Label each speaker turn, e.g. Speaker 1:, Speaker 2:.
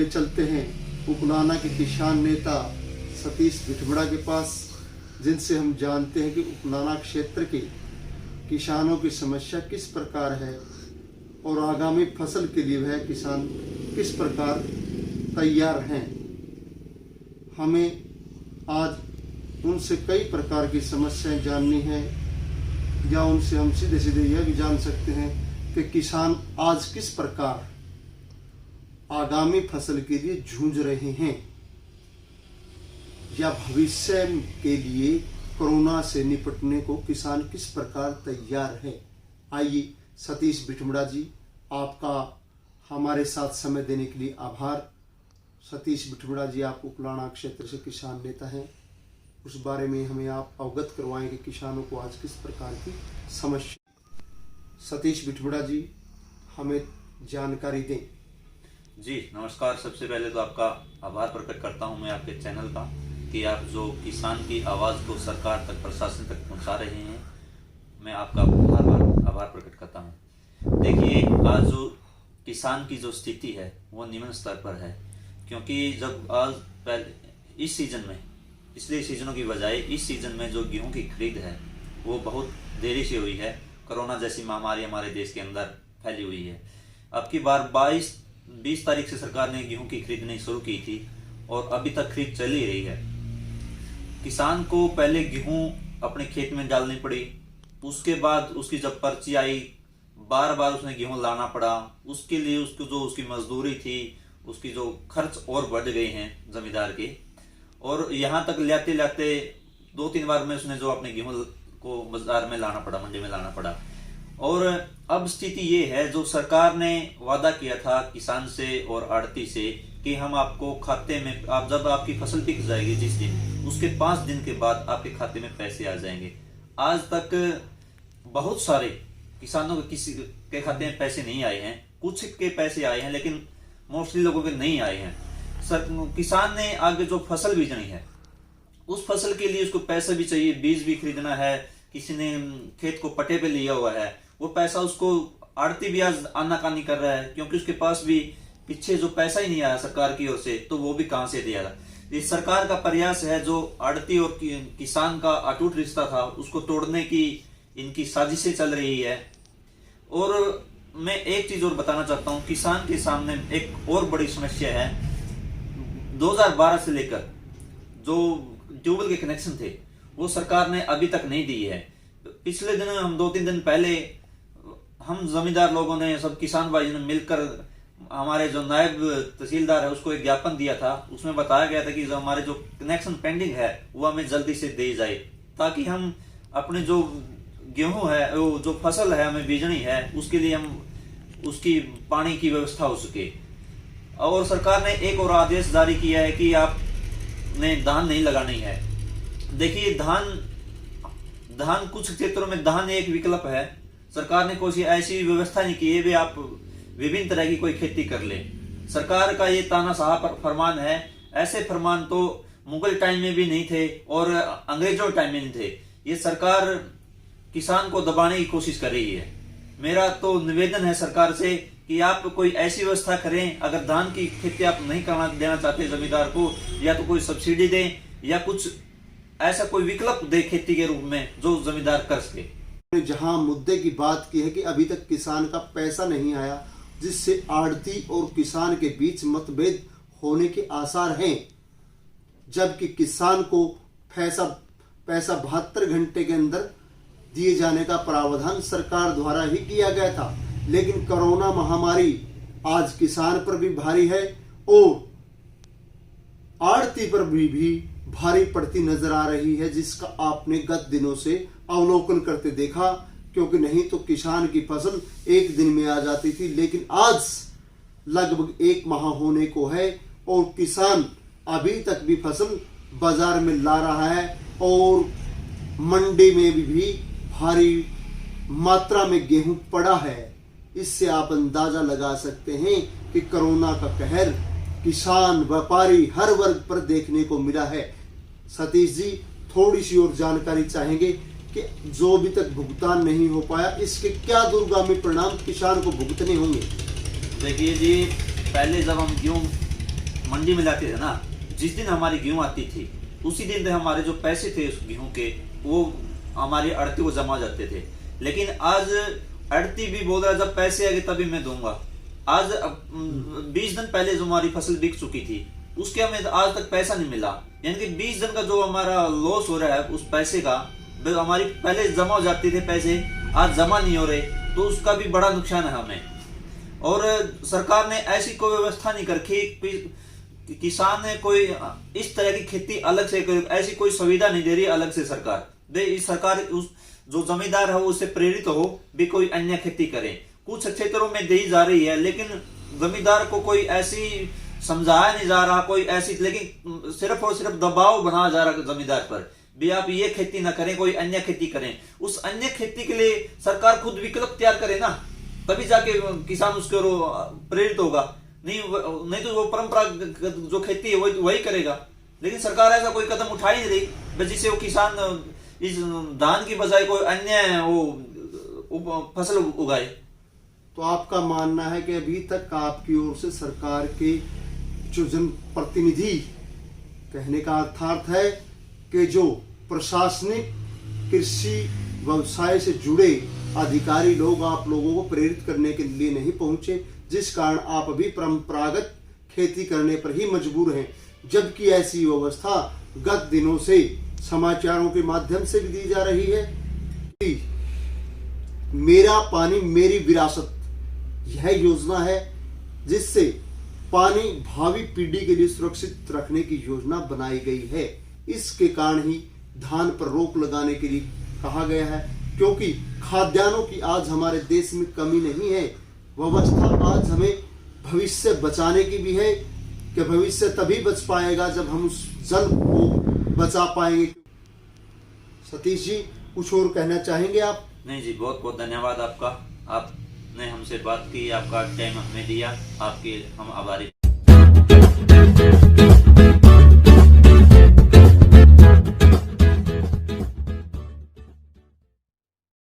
Speaker 1: चलते हैं उपनाना के किसान नेता सतीश भिठबड़ा के पास, जिनसे हम जानते हैं कि उपनाना क्षेत्र के किसानों की समस्या किस प्रकार है और आगामी फसल के लिए वह किसान किस प्रकार तैयार हैं। हमें आज उनसे कई प्रकार की समस्याएं जाननी है, या उनसे हम सीधे सीधे यह भी जान सकते हैं कि किसान आज किस प्रकार आगामी फसल के लिए जूझ रहे हैं, या भविष्य के लिए कोरोना से निपटने को किसान किस प्रकार तैयार है। आइए सतीश भिठबड़ा जी, आपका हमारे साथ समय देने के लिए आभार। सतीश भिठबड़ा जी, आप उपलाना क्षेत्र से किसान नेता हैं, उस बारे में हमें आप अवगत करवाएंगे किसानों को आज किस प्रकार की समस्या। सतीश भिठबड़ा जी, हमें जानकारी दें।
Speaker 2: जी नमस्कार। सबसे पहले तो आपका आभार प्रकट करता हूं मैं आपके चैनल का, कि आप जो किसान की आवाज़ को सरकार तक, प्रशासन तक पहुंचा रहे हैं, मैं आपका आभार प्रकट करता हूं। देखिए, आज जो किसान की जो स्थिति है वो निम्न स्तर पर है, क्योंकि जब आज पहले इस सीजन में, पिछले सीजनों की बजाय इस सीजन में जो गेहूं की खरीद है वो बहुत देरी से हुई है। कोरोना जैसी महामारी हमारे देश के अंदर फैली हुई है। अब की बार 20 तारीख से सरकार ने गेहूं की खरीदनी शुरू की थी और अभी तक खरीद चल ही रही है। किसान को पहले गेहूं अपने खेत में डालनी पड़ी, उसके बाद उसकी जब पर्ची आई, बार बार उसने गेहूं लाना पड़ा। उसके लिए उसको जो उसकी मजदूरी थी, उसकी जो खर्च और बढ़ गए हैं जमींदार के, और यहाँ तक लाते लाते 2-3 बार में उसने जो अपने गेहूं को बाजार में लाना पड़ा, मंडी में लाना पड़ा। और अब स्थिति ये है, जो सरकार ने वादा किया था किसान से और आड़ती से कि हम आपको खाते में, आप जब आपकी फसल बिक जाएगी जिस दिन, उसके 5 दिन के बाद आपके खाते में पैसे आ जाएंगे। आज तक बहुत सारे किसानों के किसी के खाते में पैसे नहीं आए हैं। कुछ के पैसे आए हैं, लेकिन मोस्टली लोगों के नहीं आए हैं। किसान ने आगे जो फसल बीजनी है, उस फसल के लिए उसको पैसा भी चाहिए, बीज भी खरीदना है। किसी ने खेत को पट्टे पे लिया हुआ है, वो पैसा उसको आड़ती भी आज आनाकानी कर रहा है, क्योंकि उसके पास भी पीछे जो पैसा ही नहीं आया सरकार की ओर से, तो वो भी कहां से दिया। ये सरकार का प्रयास है, जो आड़ती और किसान का अटूट रिश्ता था उसको तोड़ने की इनकी साजिशें चल रही है। और मैं एक चीज और बताना चाहता हूं, किसान के सामने एक और बड़ी समस्या है। 2012 से लेकर जो ट्यूबवेल के कनेक्शन थे वो सरकार ने अभी तक नहीं दी है। पिछले दिन, हम 2-3 दिन पहले, हम जमींदार लोगों ने, सब किसान भाई ने मिलकर हमारे जो नायब तहसीलदार है उसको एक ज्ञापन दिया था। उसमें बताया गया था कि जो हमारे जो कनेक्शन पेंडिंग है वो हमें जल्दी से दे जाए, ताकि हम अपने जो गेहूं है, वो जो फसल है हमें बीजनी है, उसके लिए हम उसकी पानी की व्यवस्था हो सके। और सरकार ने एक और आदेश जारी किया है कि आपने धान नहीं लगानी है। देखिए, धान कुछ क्षेत्रों में धान एक विकल्प है। सरकार ने कोई ऐसी व्यवस्था नहीं की है भी आप विभिन्न तरह की कोई खेती कर ले। सरकार का ये तानाशाह फरमान है। ऐसे फरमान तो मुगल टाइम में भी नहीं थे और अंग्रेजों टाइम में नहीं थे। ये सरकार किसान को दबाने की कोशिश कर रही है। मेरा तो निवेदन है सरकार से कि आप कोई ऐसी व्यवस्था करें, अगर धान की खेती आप नहीं करना देना चाहते जमींदार को, या तो कोई सब्सिडी दें या कुछ ऐसा कोई विकल्प दे खेती के रूप में जो जमींदार कर सके।
Speaker 1: जहां मुद्दे की बात की है कि अभी तक किसान का पैसा नहीं आया, जिससे आड़ती और किसान के बीच मतभेद होने के आसार हैं, जबकि किसान को पैसा 72 घंटे के अंदर दिए जाने का प्रावधान सरकार द्वारा ही किया गया था। लेकिन कोरोना महामारी आज किसान पर भी भारी है और आड़ती पर भी भारी पड़ती नजर आ रही है, जिसका आपने गत दिनों से अवलोकन करते देखा। क्योंकि नहीं तो किसान की फसल एक दिन में आ जाती थी, लेकिन आज लगभग 1 माह होने को है और किसान अभी तक भी फसल बाजार में ला रहा है और मंडी में भी भारी मात्रा में गेहूं पड़ा है। इससे आप अंदाजा लगा सकते हैं कि कोरोना का कहर किसान, व्यापारी, हर वर्ग पर देखने को मिला है। सतीश जी, थोड़ी सी और जानकारी चाहेंगे कि जो अभी तक भुगतान नहीं हो पाया, इसके क्या दूरगामी परिणाम किसान को भुगतने होंगे।
Speaker 2: देखिए जी, पहले जब हम गेहूं मंडी में लाते थे ना, जिस दिन हमारी गेहूं आती थी उसी दिन हमारे जो पैसे थे उस गेहूं के वो हमारी अड़ती को जमा जाते थे। लेकिन आज अड़ती भी बोल रहा है जब पैसे आगे तभी मैं दूंगा। आज 20 दिन पहले जो हमारी फसल बिक चुकी थी उसके हमें आज तक पैसा नहीं मिला, यानी कि 20 दिन का जो हमारा लॉस हो रहा है उस पैसे का, हमारी पहले जमा हो जाते थे पैसे, आज जमा नहीं हो रहे, तो उसका भी बड़ा नुकसान है हमें। और सरकार ने ऐसी कोई व्यवस्था नहीं कर रखी, किसान ने कोई इस तरह की खेती अलग से ऐसी कोई सुविधा नहीं दे रही अलग से सरकार उस जो जमींदार है उससे प्रेरित हो भी कोई अन्य खेती करे। कुछ क्षेत्रों में दी जा रही है लेकिन जमींदार को कोई ऐसी समझाया नहीं जा रहा, कोई ऐसी, लेकिन सिर्फ और सिर्फ दबाव बनाया जा रहा जमींदार पर भी आप ये खेती ना करें, कोई अन्य खेती करें। उस अन्य खेती के लिए सरकार खुद विकल्प तैयार करे ना, तभी जाके किसान उसके ओर प्रेरित होगा, नहीं तो वो परंपरागत जो खेती है वही करेगा। लेकिन सरकार ऐसा कोई कदम उठा ही नहीं रही जिससे वो किसान इस धान की बजाय कोई अन्य वो फसल उगाए।
Speaker 1: तो आपका मानना है कि अभी तक आपकी ओर से सरकार के जो जनप्रतिनिधि, कहने का अर्थात है कि जो प्रशासनिक कृषि व्यवसाय से जुड़े अधिकारी लोग आप लोगों को प्रेरित करने के लिए नहीं पहुंचे, जिस कारण आप अभी परंपरागत खेती करने पर ही मजबूर हैं, जबकि ऐसी व्यवस्था गत दिनों से समाचारों के माध्यम से भी दी जा रही है। मेरा पानी मेरी विरासत, यह योजना है जिससे पानी भावी पीढ़ी के लिए सुरक्षित रखने की योजना बनाई गई है। इसके कारण ही धान पर रोक लगाने के लिए कहा गया है, क्योंकि खाद्यान्नों की आज हमारे देश में कमी नहीं है। व्यवस्था आज हमें भविष्य बचाने की भी है कि भविष्य तभी बच पाएगा जब हम उस जल को बचा पाएंगे। सतीश जी, कुछ और कहना चाहेंगे आप?
Speaker 2: नहीं जी, बहुत बहुत धन्यवाद आपका, आपने हमसे बात की, आपका टाइम हमें दिया, आपके हम आभारी।